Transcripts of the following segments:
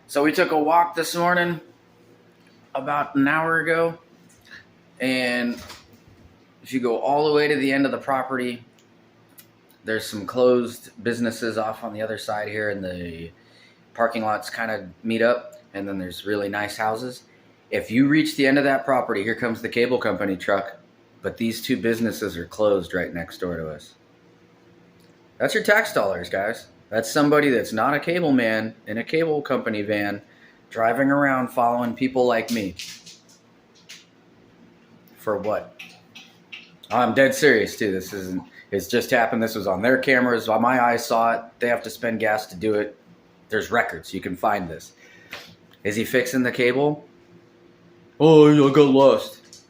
So we took a walk this morning about an hour ago, and if you go all the way to the end of the property, there's some closed businesses off on the other side here, and the parking lots kind of meet up, and then there's really nice houses. If you reach the end of that property, here comes the cable company truck, but these two businesses are closed right next door to us. That's your tax dollars, guys. That's somebody that's not a cable man in a cable company van driving around following people like me. For what? I'm dead serious, too. It's just happened. This was on their cameras. My eyes saw it. They have to spend gas to do it. There's records. You can find this. Is he fixing the cable? Oh, I got lost.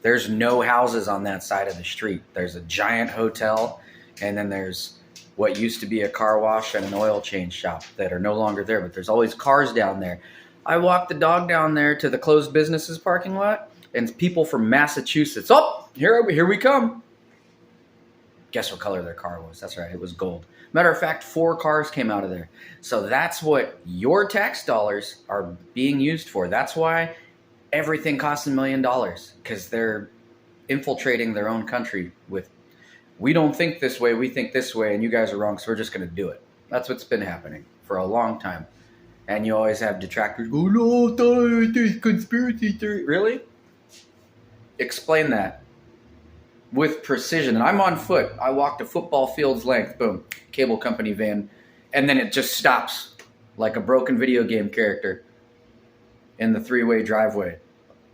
There's no houses on that side of the street. There's a giant hotel, and then there's what used to be a car wash and an oil change shop that are no longer there, but there's always cars down there. I walked the dog down there to the closed businesses parking lot, and people from Massachusetts, here we come. Guess what color their car was? That's right, it was gold. Matter of fact, 4 cars came out of there. So that's what your tax dollars are being used for. That's why everything costs $1 million, because they're infiltrating their own country with, we don't think this way, we think this way, and you guys are wrong, so we're just going to do it. That's what's been happening for a long time. And you always have detractors go, no, there's conspiracy theory. Really? Explain that with precision. And I'm on foot. I walked a football field's length, boom, cable company van, and then it just stops like a broken video game character in the 3-way driveway.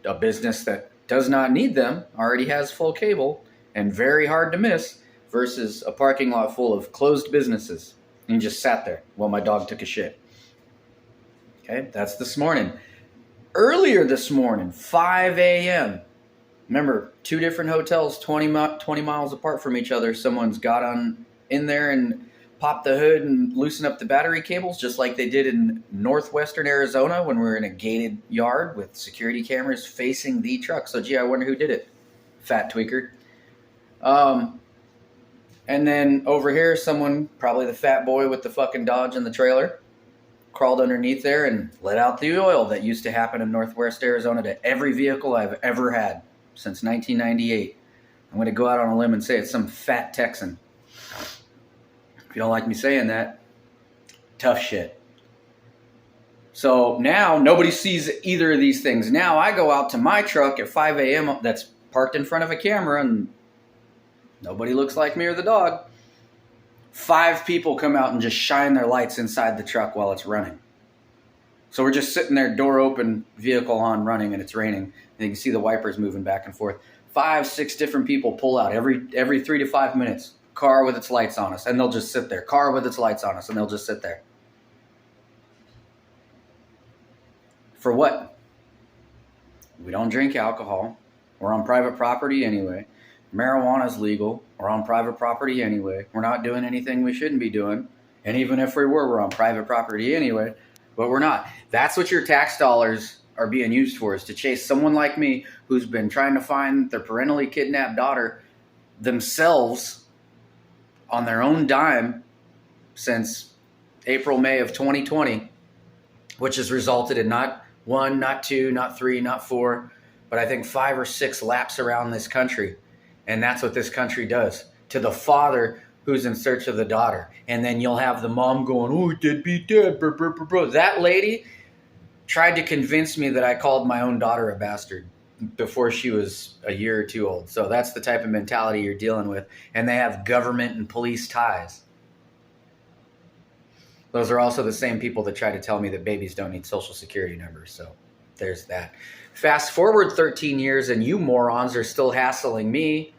A business that does not need them, already has full cable, and very hard to miss, versus a parking lot full of closed businesses. And you just sat there while my dog took a shit. Okay, that's this morning. Earlier this morning, 5 a.m., remember, 2 different hotels, 20 miles apart from each other. Someone's got on in there and popped the hood and loosened up the battery cables, just like they did in northwestern Arizona when we were in a gated yard with security cameras facing the truck. So, gee, I wonder who did it. Fat tweaker. And then over here, someone, probably the fat boy with the fucking Dodge in the trailer, crawled underneath there and let out the oil that used to happen in northwest Arizona to every vehicle I've ever had since 1998. I'm going to go out on a limb and say it's some fat Texan. If you don't like me saying that, tough shit. So now nobody sees either of these things. Now I go out to my truck at 5 a.m. that's parked in front of a camera and nobody looks like me or the dog. 5 people come out and just shine their lights inside the truck while it's running. So we're just sitting there, door open, vehicle on, running, and it's raining. And you can see the wipers moving back and forth. 5, 6 different people pull out every 3 to 5 minutes. Car with its lights on us, and they'll just sit there. Car with its lights on us, and they'll just sit there. For what? We don't drink alcohol. We're on private property anyway. Marijuana's legal. We're on private property anyway. We're not doing anything we shouldn't be doing. And even if we were, we're on private property anyway. But we're not. That's what your tax dollars are being used for, is to chase someone like me who's been trying to find their parentally kidnapped daughter themselves on their own dime since April, May of 2020, which has resulted in not 1, not 2, not 3, not 4, but I think 5 or 6 laps around this country. And that's what this country does to the father who's in search of the daughter. And then you'll have the mom going, oh, deadbeat dad, bro, bro, bro, bro. That lady tried to convince me that I called my own daughter a bastard before she was a year or 2 old. So that's the type of mentality you're dealing with. And they have government and police ties. Those are also the same people that try to tell me that babies don't need social security numbers. So there's that. Fast forward 13 years and you morons are still hassling me,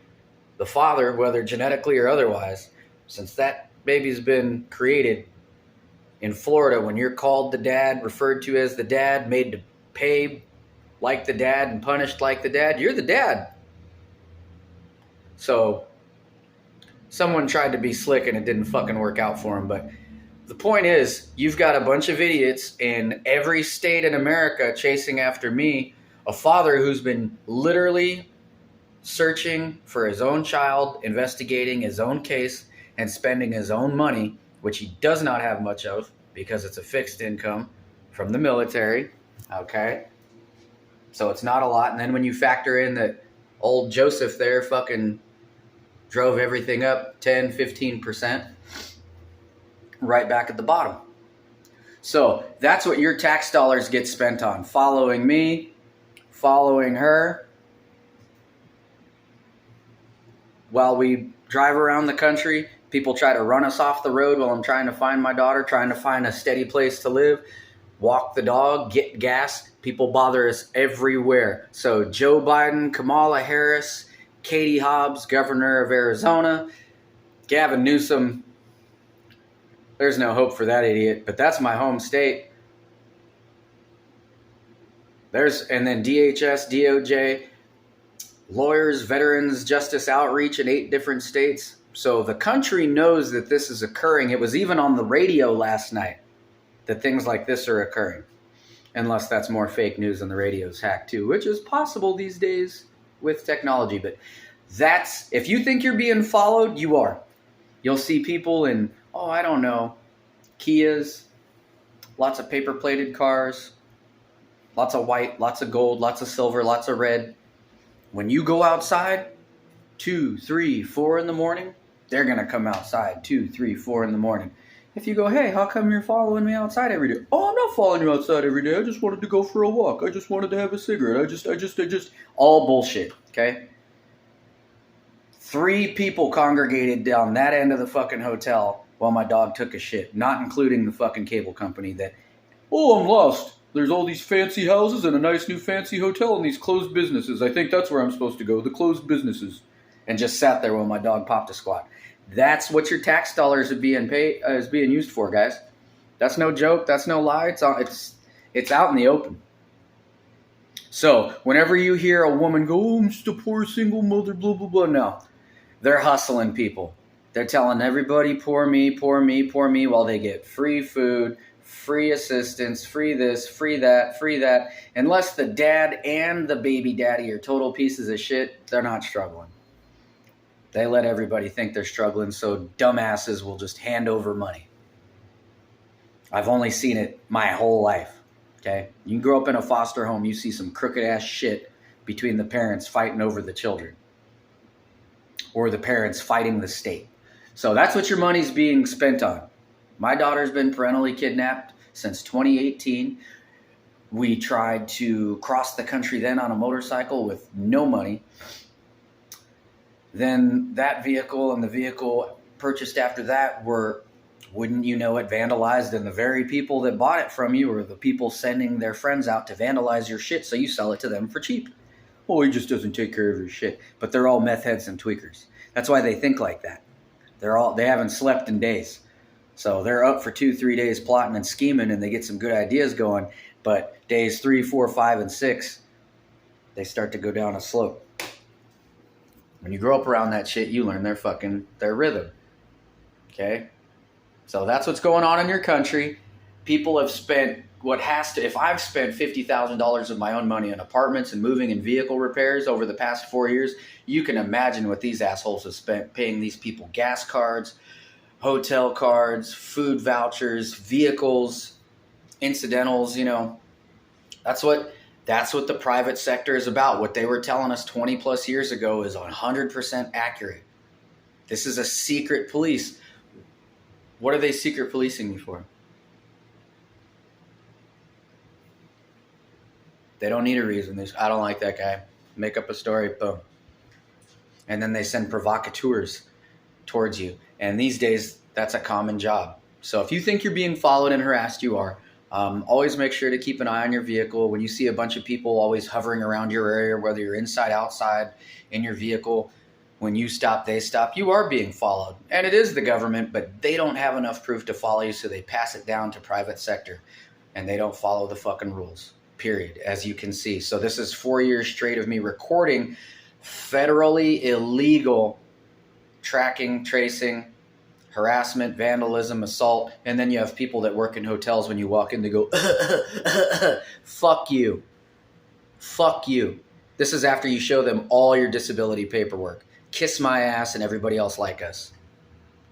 the father, whether genetically or otherwise, since that baby's been created in Florida. When you're called the dad, referred to as the dad, made to pay like the dad and punished like the dad, you're the dad. So someone tried to be slick and it didn't fucking work out for him. But the point is, you've got a bunch of idiots in every state in America chasing after me, a father who's been literally searching for his own child, investigating his own case, and spending his own money, which he does not have much of because it's a fixed income, from the military. Okay. So it's not a lot. And then when you factor in that old Joseph there fucking drove everything up 10, 15%, right back at the bottom. So that's what your tax dollars get spent on. Following me, following her, while we drive around the country. People try to run us off the road while I'm trying to find my daughter, trying to find a steady place to live, walk the dog, get gas. People bother us everywhere. So Joe Biden, Kamala Harris, Katie Hobbs, governor of Arizona, Gavin Newsom. There's no hope for that idiot, but that's my home state. And then DHS, DOJ, lawyers, veterans, justice outreach in 8 different states. So the country knows that this is occurring. It was even on the radio last night that things like this are occurring. Unless that's more fake news and the radio's hacked too, which is possible these days with technology. But that's, if you think you're being followed, you are. You'll see people in, I don't know, Kias, lots of paper-plated cars, lots of white, lots of gold, lots of silver, lots of red. When you go outside, 2, 3, 4 in the morning, they're going to come outside 2, 3, 4 in the morning. If you go, hey, how come you're following me outside every day? Oh, I'm not following you outside every day. I just wanted to go for a walk. I just wanted to have a cigarette. I just, all bullshit, okay? 3 people congregated down that end of the fucking hotel while my dog took a shit, not including the fucking cable company that, I'm lost. There's all these fancy houses and a nice new fancy hotel and these closed businesses. I think that's where I'm supposed to go, the closed businesses. And just sat there while my dog popped a squat. That's what your tax dollars are being used for, guys. That's no joke. That's no lie. It's out in the open. So whenever you hear a woman go, I'm just a poor single mother, blah, blah, blah, no. They're hustling people. They're telling everybody, poor me, poor me, poor me, while they get free food, free assistance, free this, free that, free that. Unless the dad and the baby daddy are total pieces of shit, they're not struggling. They let everybody think they're struggling, so dumbasses will just hand over money. I've only seen it my whole life, okay? You can grow up in a foster home, you see some crooked-ass shit between the parents fighting over the children. Or the parents fighting the state. So that's what your money's being spent on. My daughter's been parentally kidnapped since 2018. We tried to cross the country then on a motorcycle with no money. Then that vehicle and the vehicle purchased after that were, wouldn't you know it, vandalized, and the very people that bought it from you are the people sending their friends out to vandalize your shit so you sell it to them for cheap. Well, he just doesn't take care of your shit. But they're all meth heads and tweakers. That's why they think like that. They haven't slept in days. So they're up for 2-3 days plotting and scheming, and they get some good ideas going. But days 3, 4, 5, and 6, they start to go down a slope. When you grow up around that shit, you learn their rhythm. Okay? So that's what's going on in your country. People have spent if I've spent $50,000 of my own money on apartments and moving and vehicle repairs over the past 4 years, you can imagine what these assholes have spent paying these people gas cards, hotel cards, food vouchers, vehicles, incidentals, That's what the private sector is about. What they were telling us 20 plus years ago is 100% accurate. This is a secret police. What are they secret policing me for? They don't need a reason. I don't like that guy. Make up a story, boom. And then they send provocateurs towards you. And these days, that's a common job. So if you think you're being followed and harassed, you are. Always make sure to keep an eye on your vehicle. When you see a bunch of people always hovering around your area, whether you're inside, outside, in your vehicle, when you stop, they stop, you are being followed. And it is the government, but they don't have enough proof to follow you, so they pass it down to private sector. And they don't follow the fucking rules, period, as you can see. So this is 4 years straight of me recording federally illegal tracking, tracing, harassment, vandalism, assault, and then you have people that work in hotels when you walk in, they go, fuck you. Fuck you. This is after you show them all your disability paperwork. Kiss my ass and everybody else like us.